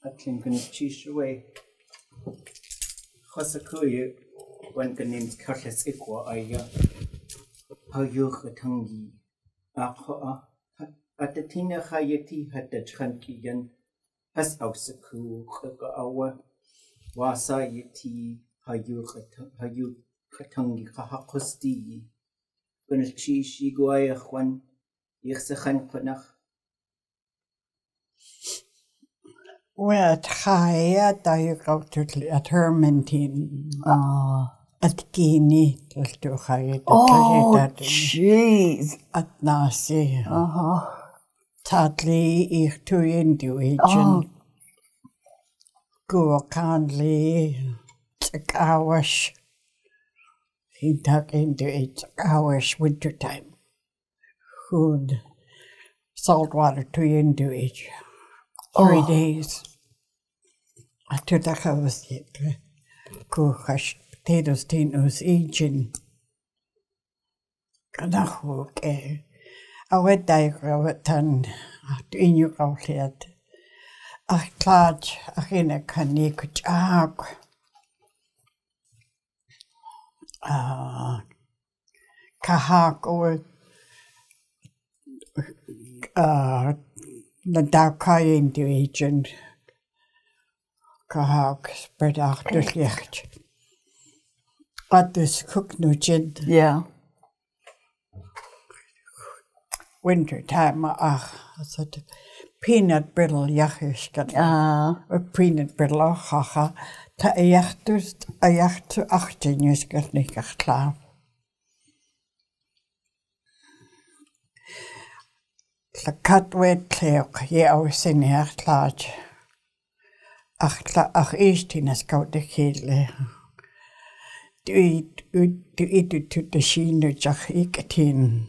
Tlingit Language. Haa Ţuqʻuʻi when the names Kaséix aayí Haa Ţuqʻuʻi at the tina hayati had the Trankigan has Haa Ţuqʻuʻi wasa yeti Haa Ţuqʻuʻi when the Kaséix when Yixachanqanach. Well, Chaya, da you go to at Hermantin. At Guinea, to Chaya. Oh, jeez. At Nasi. Tadli, ich to Induation. Go kindly. Hours. He tuck into 8 hours winter time. Food. Salt water to Induation. 3 days. After that, I was cooked potatoes, tinos, aging. Okay. I went there, I went in your outlet. I thought I in a Kaséix. Haa Ţuqʻuʻi. The dark into agent. Kaséix spread out the licht. But this cook no gin. Yeah. Winter time, said peanut brittle yachishkan. Peanut brittle, haha. Ta yachtust, a yacht to 18 years got nicht klar. The cat wet cleok, I was in here large. Ach, east in a scout the kidle. Do eat to the sheen, Jack Ikatin.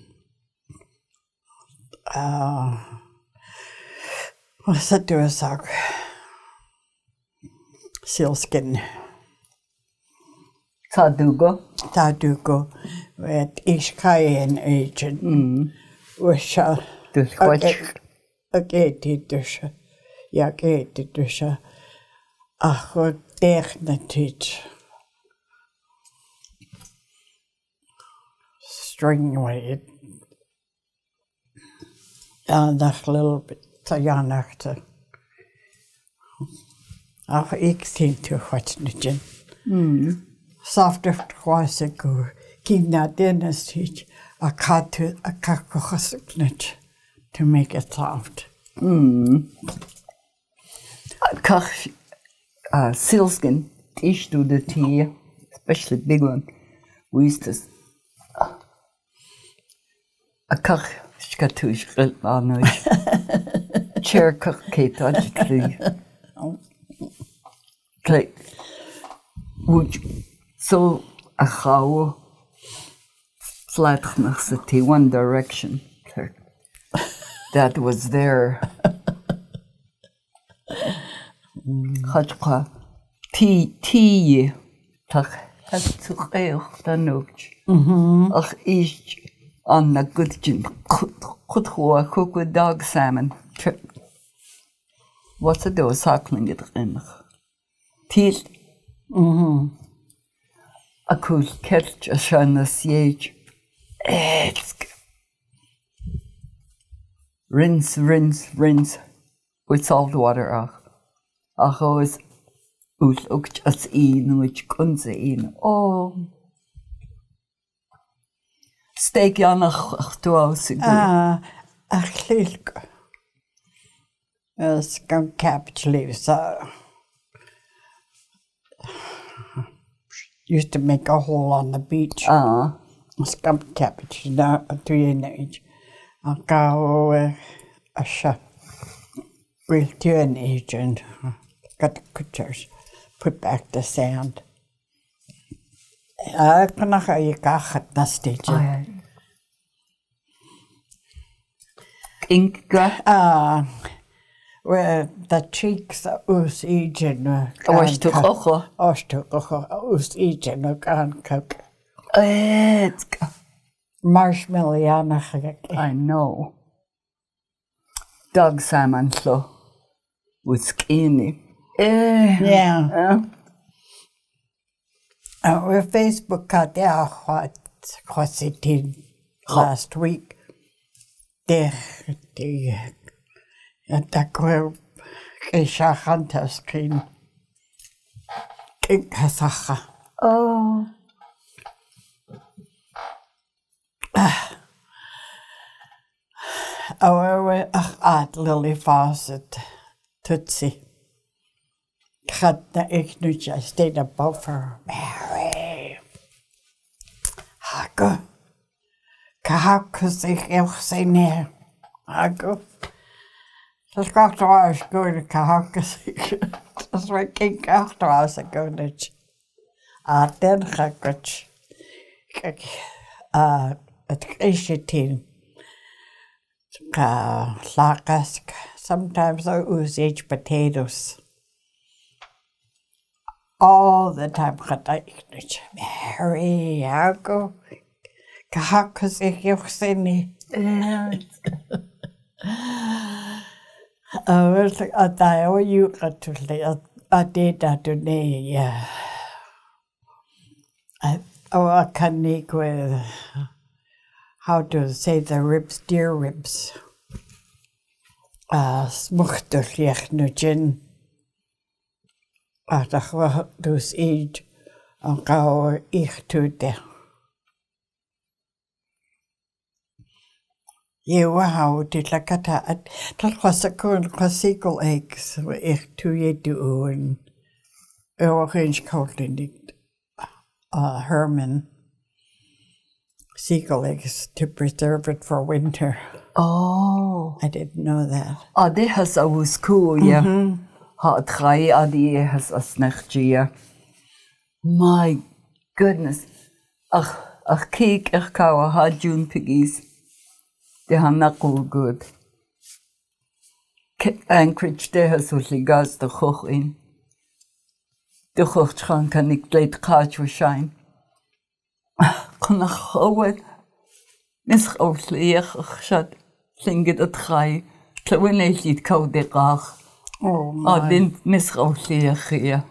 What's that do a sock? Sealskin. Tadugo. With Ishkayan agent. Wish Dus wat? Ik eet het dus. Ja, ik eet het dus. Ach, wat tegen het. String weight. And a little bit te janachte. Ach, ik zie te wat niet. Softer was ik go. Keep naar dentist teach. I cut it to make it soft. Sealskin, ich do the tea, especially big one. We used to. A kach, skatush, griltmanoish. Chair kach, kate, tree. Like, would so a how. Flat nach the One Direction. That was there. Chachka tea tach has to dan ook. Ach is on the good gin. Cook with dog salmon. What's it do? Sackling it in. Tea. A cool catch a shine the siege. Rinse with salt water. Ach, is ook as in which comes in. Oh, steak janach 12 ach, lilk. Skunk cabbage leaves. Used to make a hole on the beach. Skunk cabbage, now 3 in age. I'll go a shot. Real 2 in age and got the pictures, put back the sand. I can't go you got that stage. Ink. Well, the cheeks was eating. Ṭhuq'uqa was eating a can cook. Marshmallow. I know. Dog salmon, so. Wuskini. Yeah. Our Facebook got there last week. The group Kaséix screen. Kasacha. Oh. Our Lily Fawcett Tootsie. Had the ignorance, I stayed above her. Mary. Hago. Haa Ḳusteeyí. Hago. Das gaat was goed. Haa Ḳusteeyí. Das war geen kaart was goed. Den gaat het is team. Laakask. Sometimes I use potatoes. All the time, Mary, Hago. Haa Ḳusteeyí. You got to lay a data today, yeah. I can make with how to say the ribs, deer ribs. Smuchtig licht nu gin. Dat we dus eet en gauw ik doe. Ja, wow, dit lekkerta. Dat was een klassieke eggs. Ik doe je doen. Geen kouden niet. Herman. Seagull eggs to preserve it for winter. Oh. I didn't know that. Det has always cool, yeah. Haa Ţraí die has as nachtje. My goodness. Ach keek kawa ha June piggies. They have not good. Anchorage there has only gas the hoch in. The hoch kan ik late catch or shine. Kon ik gewoon mis overleeg geschat. Tlingit Language. Toen ik niet koude graag. Oh my. Den mis overleeg ja.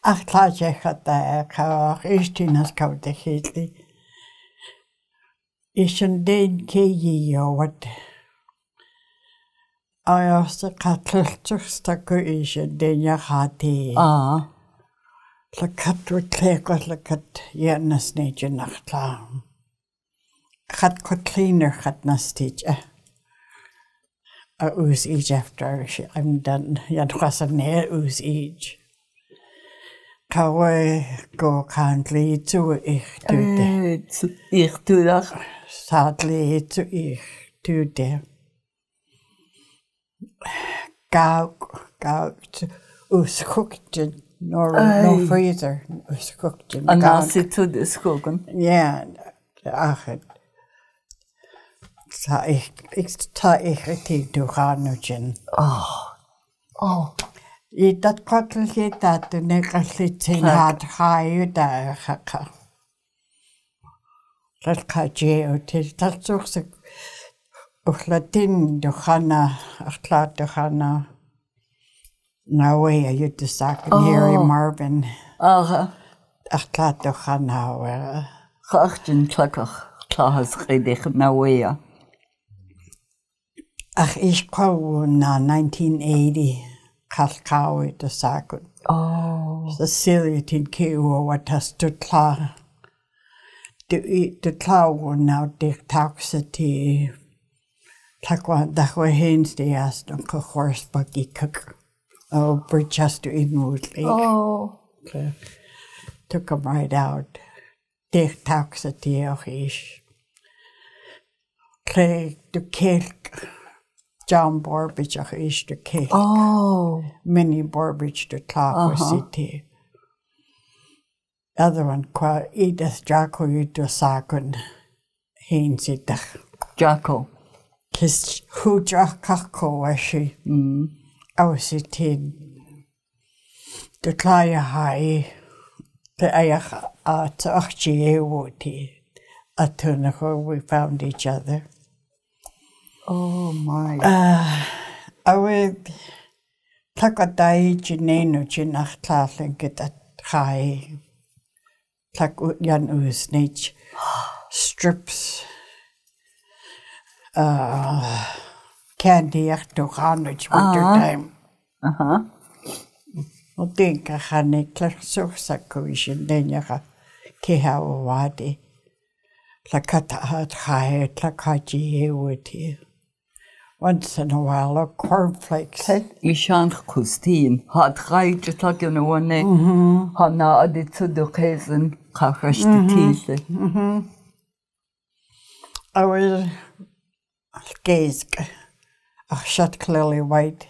Ach, klaar je gaat daar. Koude is tien als koude heetly. Is een deen keeje wat. Als de katluststukken is een deen je gaat die. Le kat wordt kleek le kat je nasneetje nachtla. Gaat kot cleaner gaat nasneetje. Oes each after I'm done. Ja, was een neer oes each. Kawe go kindly to ich do that. Ich doe dat. Sadly to ich do that. Gauw oes cooked no freezer oes cooked. En dan zit to de schoken. Ja, ach het. Ta ich richtig to gaan nu gin. Oh. Je dat kotelje dat de negerlitin had gaaien daar gekka. Dat gaat je uit. Dat zocht ze. Of Latin de Ghana, achterlaat de Ghana. Nou je uit de zaken Harry Marvin. Achterlaat de Ghana. Geachten klakkig. Klaas redig nou ja. Ach, ik kwam na 1980. Kalkawi de zaken. De Syrië tin keo wat has de klaar. De klauw nou dicht toxity. Takwa dakwa hens de as dan horse buggy cook. Oh, Bridgester inwardly. Took him right out. Dicht toxity och is. Clay de kerk. John Borbidge och is de kerk. Minnie Borbidge de Tlakwa city. Other one qua Edith Jacko de Sakun hens itach. Jacko. Kis hu Jacko was she. Was it in de Klaya High. De Ayach at Achie Woti. At we found each other. Oh my. Awe takadai Jinenu Jina.áakw Tlingit Haa Tak Yan Usnich strips candy to Hanich winter time. I think I had a class of sacovision, then you have Kihawadi. Lakata had high, Tlakaji with you. Once in a while, or cornflakes. Haa Ḳusteeyí, Haa Ḍghaight tak yn one, Haa na adi to the Kaséix, Kaséix the teeth. I was gaze, shot clearly white.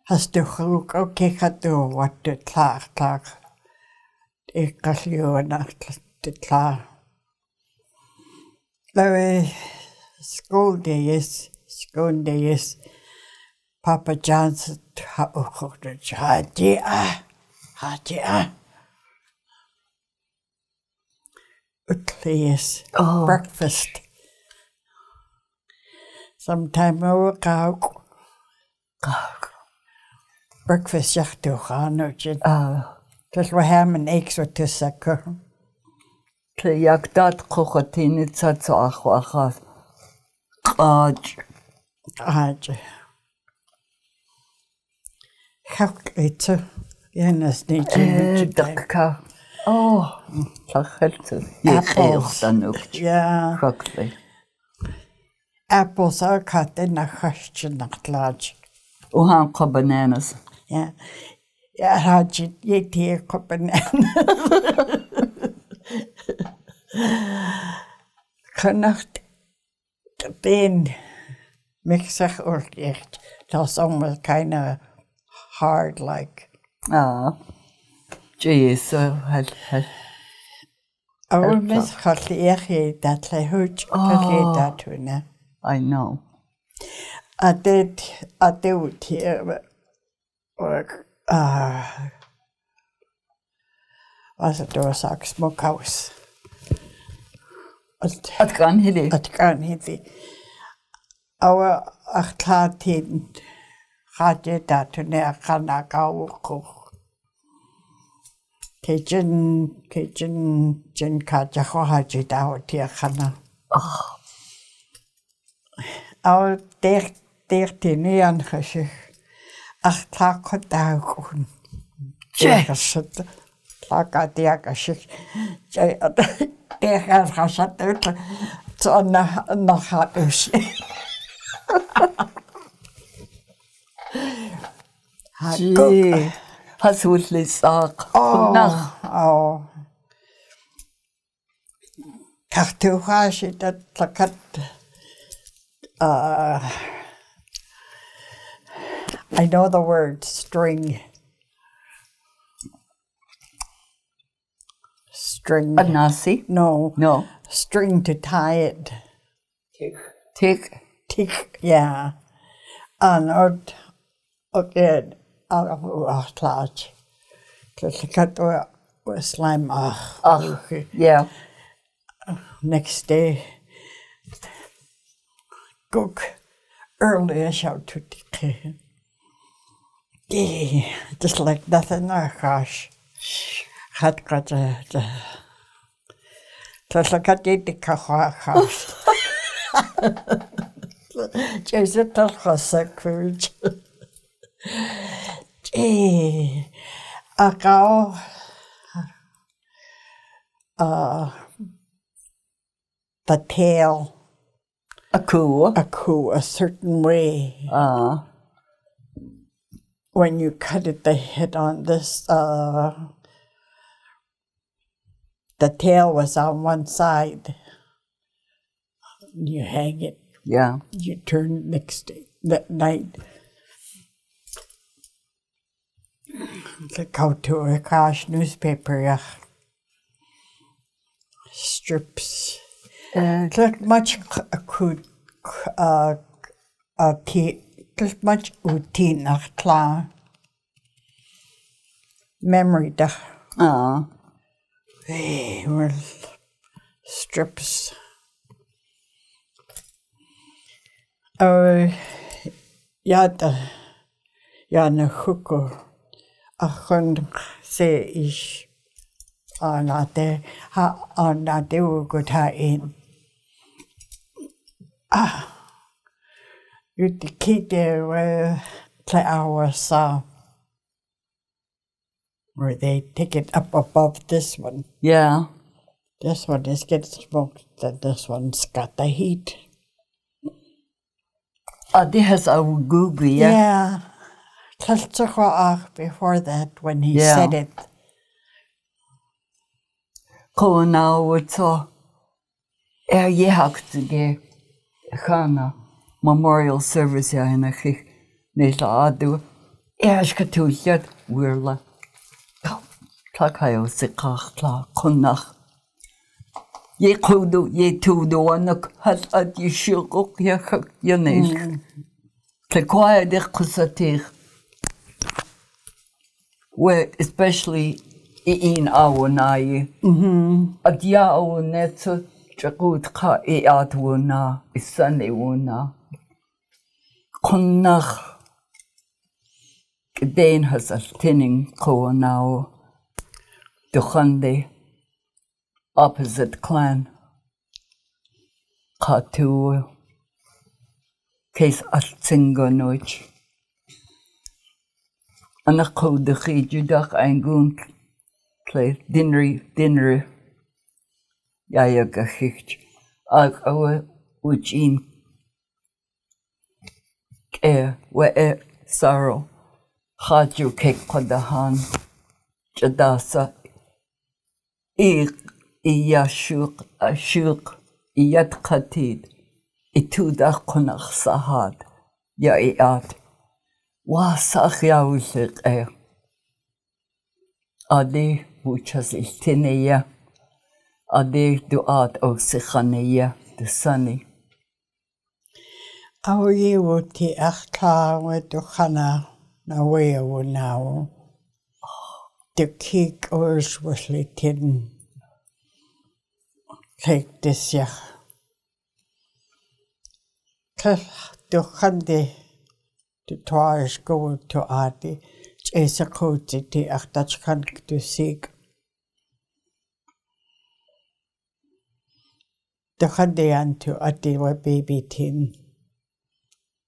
Has to look okay, do what the tlak. Ik got you and the tlak. The school days, Papa John's Hajia. Please, breakfast. Sometime I work out. Breakfast to Hanochin. Just we ham and eggs with the sucker. Daat Ḳusteeyí aayí. Haa Ďakujem. Jenes niet. Dakka. Oh, Tlingit. Apples. Yeah. Broccoli. Apples are cut in a large. Haa bananas. Yeah. Yeah, had you take a banana. Genacht den mixer or echt. That's almost kind of hard like. Jeez, Oh, Miss Kaséix that I heard that one. I know. I did here work. Was it was a smokehouse? At gan hidi. At gan hidi. Our achlatin had that to near Kanaka. Kitchen, Jin Kajaho Hajit out here, Hana. Our 13 years, Haa Ďakujem. Ďakujem. Gee, hasúli sag. Oh. Cartuhashi that plakat. I know the word string. String. A nasi? No. No. String to tie it. Tick. Yeah. And again, large. The slime. Yeah. Next day, cook early. I shout to the just like nothing. Oh gosh. Had got the just like I did the house. Just a little sacrilege. I go. The tail. A coup, a certain way. When you cut it, the head on this, the tail was on one side. You hang it. Yeah. You turn next day, that night. Go to a cash newspaper, strips. Not much crude, much routine klar. Memory well, strips. Jana huko achon se ish anate ugut ha in. You the kid there where hours where they take it up above this one. Yeah. This one is getting smoked, and this one's got the heat. This has a google, Yeah. Before that, when he said it. Ko now it's so. Haa Ḥusteeyí Ghana memorial service ya in a chich nela adu. Shkatulad wirla. Tlakayo sikach tla konach. Ye kudu ye tudu anak has at ye shukuk yakak yanel. Tlekwaya de kusatir. Where especially in our nai. At ya our netso chakut ka at wona is Sunday wona. Konach. Gedeen has a thinning ko now. The Sunday opposite clan. Katu case at Singonoch. And a code the Judach and Goon play dinner. Yayaga Hicht. Our which in where sorrow. Had you cake Kodahan Jadasa Iyashuk Ashuk Iyat Khatid Itudach Konach Sahad Yaiat Wasach Yawisik Ade Wuchas Iltineya Ade Duat O Sikhaneya the Sunny. Our ye would the Achta with the Hana na way now. The kick ours was little. Take this ya. The Hande the twice go to Adi. It's a coat the Achtach can to seek. The Hande and to Adi were baby tin.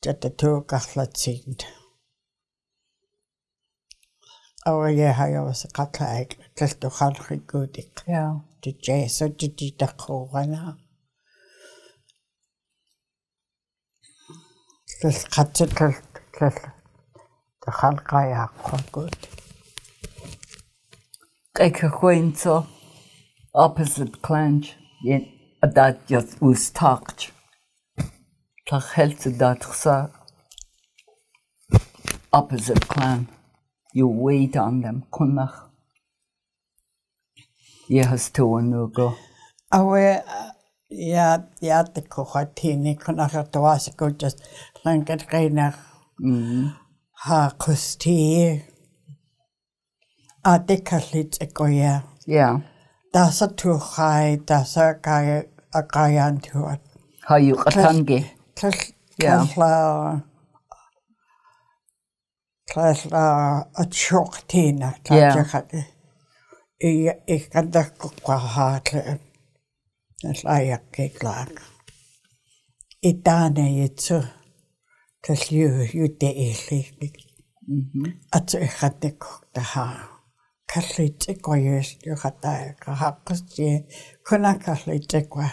That the two got seemed. Oh yeah, I was a Kaséix, just to country good. Yeah. The jazz, so did you the corona? Just cut it, the Haa good. So opposite clan, that just was talked. The health that opposite clan. You wait on them, Kunach. Yes, to no go. Awe, yeah, the Kohatini, Kunach, to us go just Tlingit Language. Haa Ḥusteeyí. The Kaséix, Yeah. That's a too high, that's a guy to it. How you Katangi? Yeah. A shock tina. Ik kan dat qua haat. Dat laat ik klaar. Ik dan het zo. Dat je de eigenlijk. At ik had de kokte ha. Kaséix ik was je had daar gehakt je. Kon Kaséix ik was.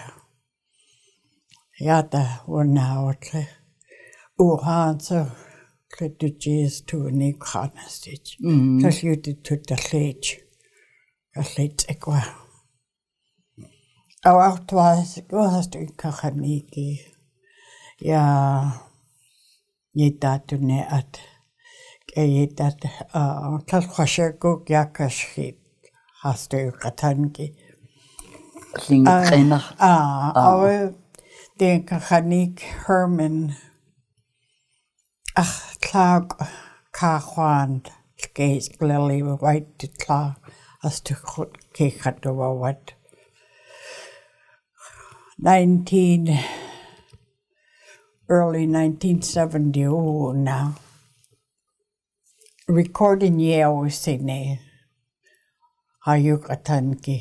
Ja daar nou het. Ohan zo. The Jews to a new carnage. Because you did to the sledge. Kaséix. Our twice goes to Kaséix. Yeah, ye that to ne at. Ye that, Kaséix go Kaséix has to Katangi. Our the Kaséix Herman. Clag Kahwan Gaze Lily White to Clag as to cake at the what 19 early 1970 now. Recording year was sine. Hayukatanki.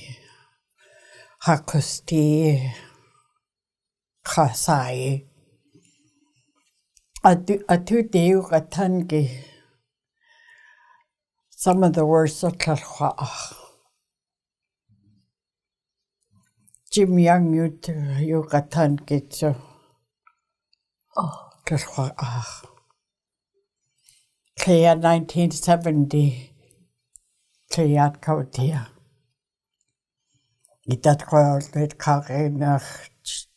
Haa Ḳusteeyí. Kaséix. Atuteyukatanki. Some of the words are tlalhua'ach. Jim Young yukatanki tsu. Tlalhua'ach. Clear 1970. Clear kautia. Itat kwalit karenach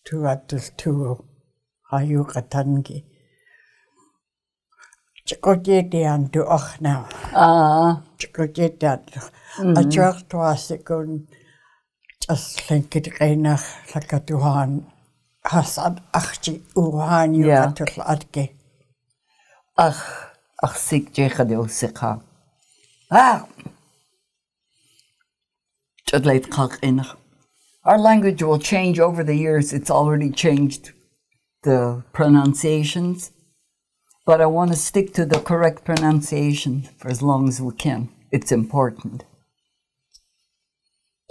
tuatul tu. Hayukatanki. Chikojetian to och now. Chikojetian. A church was a gun. Just think it reinach like a tuhan. Hasad achti uhan yukatul adke. Ach sik jechadil sikha. Chadleit kak inach. Our language will change over the years. It's already changed the pronunciations. But I want to stick to the correct pronunciation for as long as we can. It's important.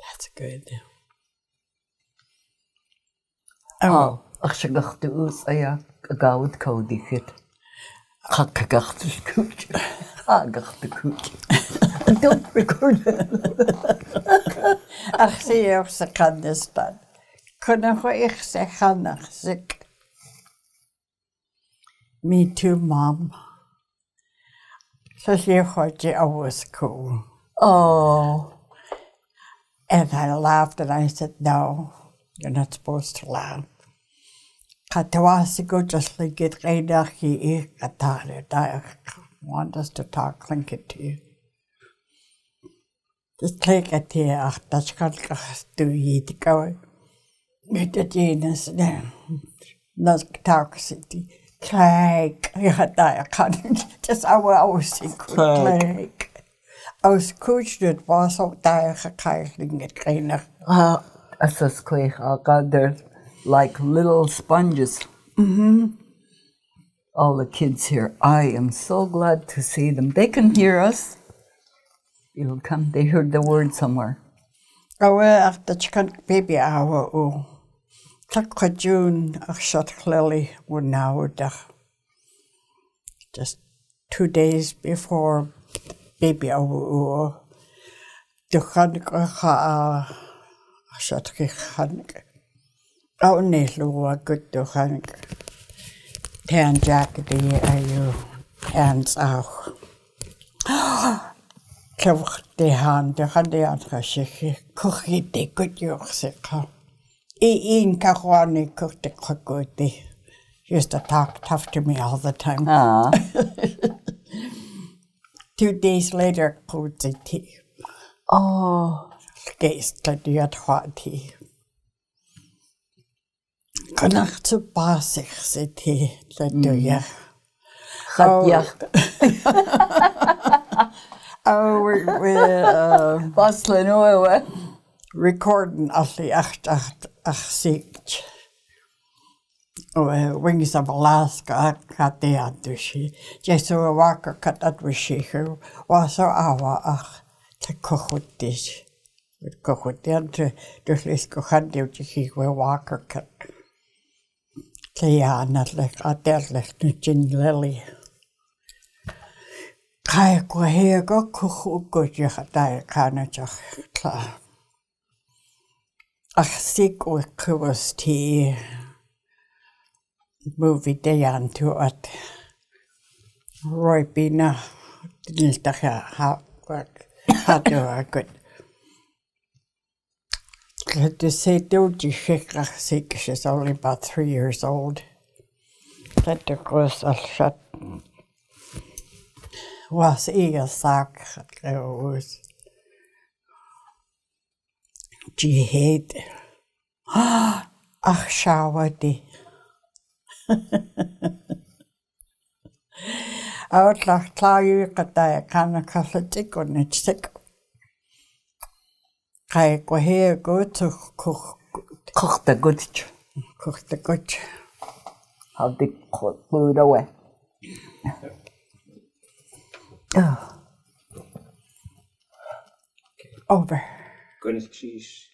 That's good. Ach shagachtu us aya agawd kodikit. Hakagachtu kuch. Agachtu kuch. Don't record it. Ach see you sekandistan. Kunnen we ich sekhanach sik. Me too, Mom. So she thought I was cool. Oh. And I laughed and I said, no, you're not supposed to laugh. Katawasigo just like it reidaki katare. I want us to talk Tlingit to you. Just take it here, that's got to eat go. With the genus, not talk city. Craig, I can't just our secret. Craig. I was coached it was so dire Tlingit trainer. They're like little sponges. All the kids here. I am so glad to see them. They can hear us. It'll come. They heard the word somewhere. Oh, well, after chicken baby hour, Takwa June, I shot clearly one hour. Just 2 days before baby hour, the Hanukkah, I shot Hanukkah. Only Lua good to Hanukkah. Tan jacket, you hands out. The hand, the Handian, cookie, they could use it. In Kahwani cooked the cookwood. Used to talk tough to me all the time. 2 days later, cooked the tea. Oh. Gaze to the hot tea. Connacht to Kaséix the tea, do ya? Oh, we're Bustling away. Recording at the aayí. Wings of Alaska, cut the Andushi. Jesu Walker cut at Wishihu, was our to cook with this. With cook with the other, just let's go hand you to he will Walker cut. Clear, not like a dead like Nugin Lily. Kaayakwa here go cook good, you had died carnage. Sick with Ḳusteeyí movie day on to it. Roy Bina didn't how do I good. To say, don't you shake sick? She's only about 3 years old. That the girls are shut. Was a sack was. Jihad. Ach, shawadi. Outlach Clayu Kataya Kana Catholic on it sick. Kaayakwa here go to cook the good. Cook the good. How the food away. Over. Gwyneth Kaséix.